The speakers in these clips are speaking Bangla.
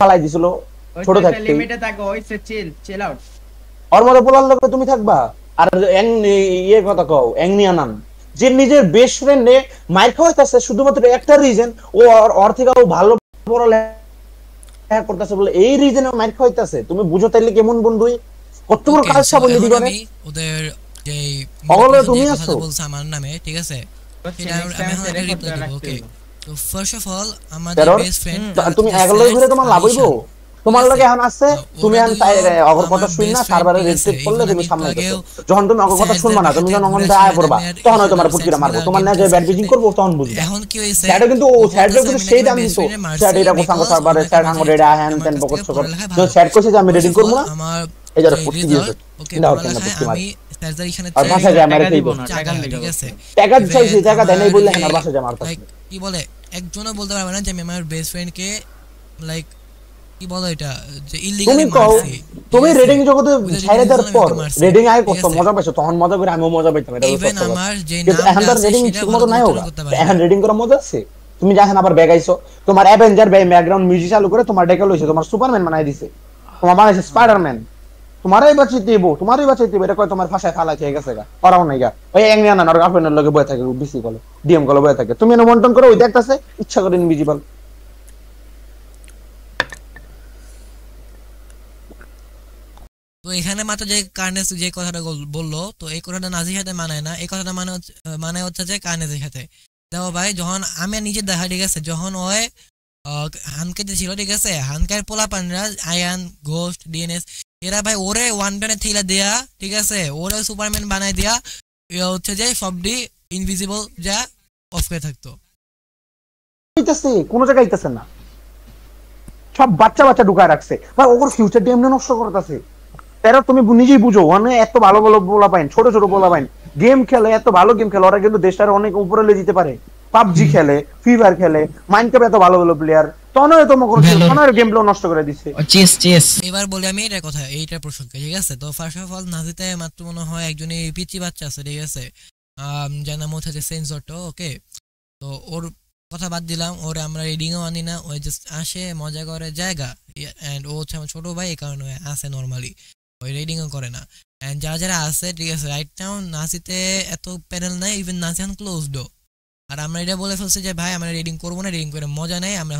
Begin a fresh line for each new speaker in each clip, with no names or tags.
ফালাই দিছিল
ওই
ছোট
তো একটা
থাকতেই।
লিমিটে থাকো, ওই সে চিল আউট।
ওর মধ্যে পোলার লোকে তুমি থাকবা। আর ইয়ে কথা কও নিয়ে নান, যে নিজের বেস্ট ফ্রেন্ডে মাইর খাওয়াইতেছে শুধুমাত্র একটা রিজন, ও ওর থেকে ও ভালো পড়ালেখা করতেছে বলে এই রিজনে মাইর খাওয়াইতেছে। তুমি বুঝো তাইলে কেমন বন্ধুই কত বড়
ওকে সো
কাজটা বলে
এখন
দিবারে।
আমি ওদের যে
অগলে
ম্যানিপুলেশন যে
তুমি আছো।
কথাটা বলছে আমার নামে, ঠিক আছে, সেটা
নেক্সট
আমি
টাইম
এখন একটা
রেকর্ড
রিপ্লাই
করে
দেব।
রাখতে
ওকে,
হইব।
তো ফার্স্ট অফ অল আমাদের
টেরর
বেস্ট ফ্রেন্ড
তুমি
হচ্ছে
একলাই
স্যাড
ঘুরে তোমার লাভ হইবো।
আলিশান, ঠিক
তোমার
আছে।
লগে এখন আসছে, তুমি
ওরা
এখন
দুইজন
অগর কথা
আমার
শুন না
বেস্ট ফ্রেন্ড,
সার্ভারে
ঠিক আছে।
রেজিস্ট্রেট করলে
ইভেন
তুমি
আমি একটু
সামলাইতেছো।
আগেও
যখন তুমি অগর কথা
স্যাডদের
শুনবা না, তুমি
বাসাতে
যখন অগর
ঘুরেছি,
আয় পড়বা,
র্যান্ডমের
তখন হয়তো
ইসের
তোমার পুটকিটা মারবো।
স্যাডসগুলা
তোমার
গেম
না যে
খেলছে
ব্যাট বিচিং
একসাথে।
করবো তখন বুঝবা।
এখন কি হয়েছে,
স্যাডও কিন্তু
ও
স্যাডও
বলতেছে
কিন্তু
আমি নাকি
সেই
আমার
দাম
বেস্ট
দিত।
ফ্রেন্ডে
স্যাড
মারছি
এটা কোসাঙ্গ
বিকজ ও
সার্ভারে
নাকি
স্যাড
আমার
আঙ্গুর
থেকে
এটা হ্যান
আমার
তেন
কাছ
বকর
থেকে
সকর।
পড়ালেখায়
তো
ভালো।
স্যাড কইছে যে আমি
ফার্স্ট
রেডিং
অফ
করবো
অল
না,
আমার
এই যারা
যে
পুটকি দিয়েছে।
রেজাল্ট, ওকে,
দাও কেন
পড়ালেখায়
পুটকি মারি।
আমি স্যারদের এখানে
আর
চেয়ে
বাসায় যায়
টাকা
মেরে
দিব
খাইব।
না, টাকা
চাগায়,
লেগে
ঠিক
বলছে।
আছে।
টাকা চাইছি,
ইভেন
টাকা দেয় নাই
আমার
বললে
যে
হ্যাঁ বাসায় যায় মারতাছে।
লাইক কি বলে, একজনও বলতে পারবে না যে আমি আমার বেস্ট ফ্রেন্ডকে লাইক কি বলো এটা, যে
তুমি
ইল্লিগালি
কও,
মারছি, ঠিক
তুমি
আছে,
রেডিং জগতে
উইদাউট এনি
ছাইড়ে দেওয়ার
রিজন আমি
পর
ওকে মারছি,
রেডিং আয়
ঠিক
কত
আছে।
মজা পাইছো, তখন মজা করে আমিও মজা পাইতাম, এটা হলো
ইভেন
সত্য কথা।
আমার যে
কিন্তু এখন
নামটা
তার
আছে
রেডিং
সেটা
ঠিক
ভালো
মতো
করে
নাই
উচ্চারণ
হোগা।
করতে পারি না।
এখন রেডিং করার মজা আছে। তুমি যখন আবার বেগাইছো, তোমার অ্যাভেঞ্জার ব্যাকগ্রাউন্ড মিউজিক চালু করে তোমার ডেকে লইছে, তোমার সুপারম্যান বানাই দিছে, তোমার বানাইছে স্পাইডারম্যান। তোমারই বাঁচিতে দিব, তোমারই বাঁচিতে দিব, এটা কয় তোমার ভাষায় ফালা খেয়ে গেছে গা, ওরাও নাই গা। ওই একনিয়া না, ওর গার্লফ্রেন্ডের লগে বয়ে থাকে, বিসি কলে ডিএম কলে বয়ে থাকে। তুমি এনে মন্টন করো, ওই দেখতাছে ইচ্ছা করে ইনভিজিবল।
তো এখানে মাত্র যে কার্নেস যে কথাটা বললো, তো এই কথাটা নাজির সাথে মানায় না। এই কথাটা মানে হচ্ছে যে কার্নেসের সাথে। দেখো ভাই, যখন আমি নিজে দেখা, ঠিক আছে, যখন ওই হানকেতে ছিল, ঠিক আছে, হানকার পোলা পানরা আয়ান গোস্ট ডিএনএস এরা ভাই ওরে ওয়ান টানে থেইলা দেয়া, ঠিক আছে, ওরে সুপারম্যান বানাই দেয়া, হচ্ছে যে সবডি ইনভিজিবল যা অফ করে থাকতো।
হইতাছে কোনো জায়গায় হইতাছে না, সব বাচ্চা বাচ্চা ঢুকায় রাখছে ভাই, ওর ফিউচার এমনি নষ্ট করতেছে। তারা তুমি নিজেই বুঝো, মানে এত ভালো ভালো বলা পাইন, ছোট ছোট বলা পাইন গেম খেলে, এত ভালো গেম খেলে, ওরা কিন্তু দেশটার অনেক উপরে নিয়ে যেতে পারে। পাবজি খেলে, ফ্রি ফায়ার খেলে, মাইনক্রাফট এত ভালো ভালো প্লেয়ার, তনয় তোমার তনয়ের গেম প্লে নষ্ট করে দিচ্ছে।
এবার বলি আমি এটার কথা, এইটার প্রসঙ্গে, ঠিক আছে। তো ফার্স্ট অফ অল নাজিতে মাত্র মনে হয় একজনই পিচি বাচ্চা আছে, ঠিক আছে, যার নাম হচ্ছে যে সেন্সরটো। ওকে, তো ওর কথা বাদ দিলাম, ওর আমরা রিডিংও আনি না, ওই জাস্ট আসে মজা করে জায়গা। অ্যান্ড ও হচ্ছে আমার ছোট ভাই, এই কারণে আসে নর্মালি, ওই রিডিংও করে না। অ্যান্ড যারা যারা আছে, ঠিক আছে, রাইট নাও নাসিতে এত প্যানেল নাই, ইভেন নাসি এখন ক্লোজডও। আর আমরা এটা বলে ফেলছি যে ভাই আমরা রিডিং করবো না, রিডিং করে মজা নেই, আমরা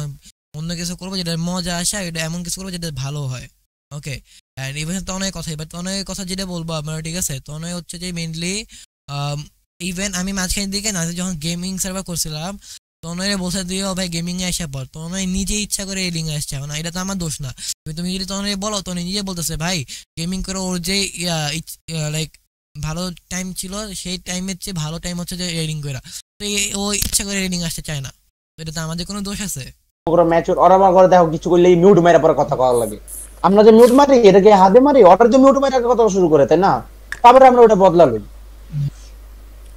অন্য কিছু করবো যেটা মজা আসে, এটা এমন কিছু করবো যেটা ভালো হয়। ওকে, অ্যান্ড ইভেন তনয়ের কথা, এবার তনয়ের কথা যেটা বলবো আমরা, ঠিক আছে, তনয় হচ্ছে যে মেইনলি ইভেন আমি মাঝখানের দিকে নাসি যখন গেমিং সার্ভার করছিলাম, তনয়ের বসে দিও ভাই গেমিং এ আসা পর, তনয় নিজে ইচ্ছা করে রিডিং এ আসছে না, এটা তো আমার দোষ না। তুমি যদি তনয় বলো, তনয় নিজে বলতেছে ভাই গেমিং করে ওর যে লাইক ভালো টাইম ছিল, সেই টাইমের চেয়ে ভালো টাইম হচ্ছে যে রিডিং করা। তো ও ইচ্ছা করে রিডিং আসতে চায় না, তো এটা তো আমাদের কোনো দোষ আছে?
ওরা ম্যাচুর, ওরা আমার ঘরে দেখো কিছু করলে মিউট মেরে পরে কথা কওয়ার লাগে। আমরা যে মিউট মারি এটাকে হাতে মারি, ওরা যে মিউট মেরে কথা শুরু করে, তাই না? তারপরে আমরা ওটা বদলালো,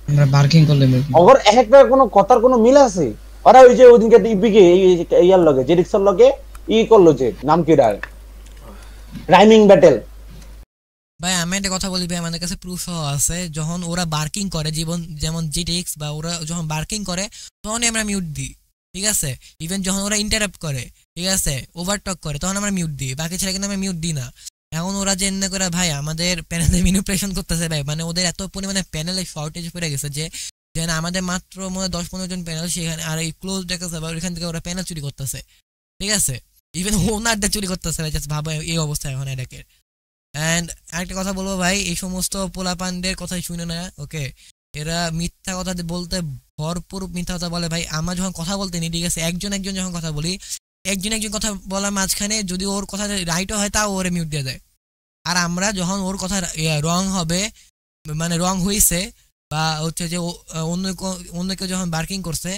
আমরা বার্কিং করলে
ওর এক একটা কোনো কথার কোনো মিল আছে। ওরা ওই যে ওইদিনকে ইপিকে ইয়ার লগে জেরিক্সের লগে করলো, যে নাম কি রায়, রাইমিং ব্যাটেল।
ভাই আমি একটা কথা বলি ভাই, আমাদের কাছে প্রুফ আছে, যখন ওরা বার্কিং করে যেমন জিটিএক্স বা ওরা যখন বার্কিং করে তখনই আমরা মিউট দিই, ঠিক আছে। ইভেন যখন ওরা ইন্টারাপ্ট করে, ঠিক আছে, ওভারটক করে, তখন আমরা মিউট দিই, বাকি ছেলে কিন্তু আমরা মিউট দিই না। এখন ওরা যে এমনি করে ভাই আমাদের প্যানেলে ম্যানিপুলেশন করতেছে ভাই, মানে ওদের এত পরিমাণে প্যানেলে শর্টেজ পড়ে গেছে যে যেন আমাদের মাত্র মনে 10-15 জন প্যানেল, সেখানে আর এই ক্লোজ দেখাচ্ছে বা ওইখান থেকে ওরা প্যানেল চুরি করতেছে, ঠিক আছে। ইভেন ওনারটা চুরি করতেছে ভাই, জাস্ট ভাবো এই অবস্থা এখন এটাকে। অ্যান্ড আরেকটা কথা বলবো ভাই, এই সমস্ত পোলাপানদের কথাই শুনে না, ওকে, এরা মিথ্যা কথা বলতে ভরপুর মিথ্যা কথা বলে ভাই। আমরা যখন কথা বলতে নি, ঠিক আছে, একজন যখন কথা বলি, একজন কথা বলার মাঝখানে যদি ওর কথা রাইটও হয় তাও ওরে মিউট দিয়ে দেয়। আর আমরা যখন ওর কথা রং হবে, মানে রং হয়েছে বা হচ্ছে যে অন্য কেউ যখন বার্কিং করছে,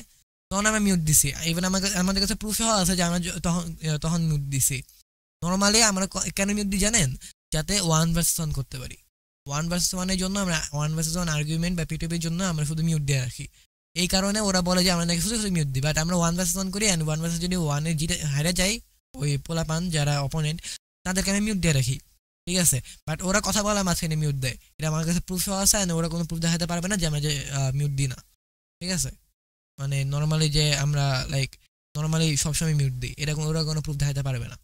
তখন আমরা মিউট দিছি। ইভেন আমাদের কাছে প্রুফ আছে যে আমরা তখন মিউট দিছি। নর্মালি আমরা কেন মিউট দিই জানেন? যাতে 1v1 করতে পারি। 1v1 এর জন্য আমরা 1v1 আর্গুমেন্ট বা পিটিপির জন্য আমরা শুধু মিউট দিয়ে রাখি। এই কারণে ওরা বলে যে আমরা নাকি শুধু মিউট দিই, বাট আমরা 1v1 করি, অ্যান্ড 1v1 যদি 1 জিতে হারে যাই, ওই পোলাপান যারা অপোনেন্ট তাদেরকে আমি মিউট দিয়ে রাখি, ঠিক আছে। বাট ওরা কথা বলা মাঝখানে মিউট দেয়, এটা আমার কাছে প্রুফ আছে, আর ওরা কোনো প্রুফ দেখাতে পারবে না যে আমরা যে মিউট দিই না, ঠিক আছে। মানে নর্মালি যে আমরা লাইক নর্মালি সবসময় মিউট দিই, এটা ওরা কোনো প্রুফ দেখাতে পারবে না।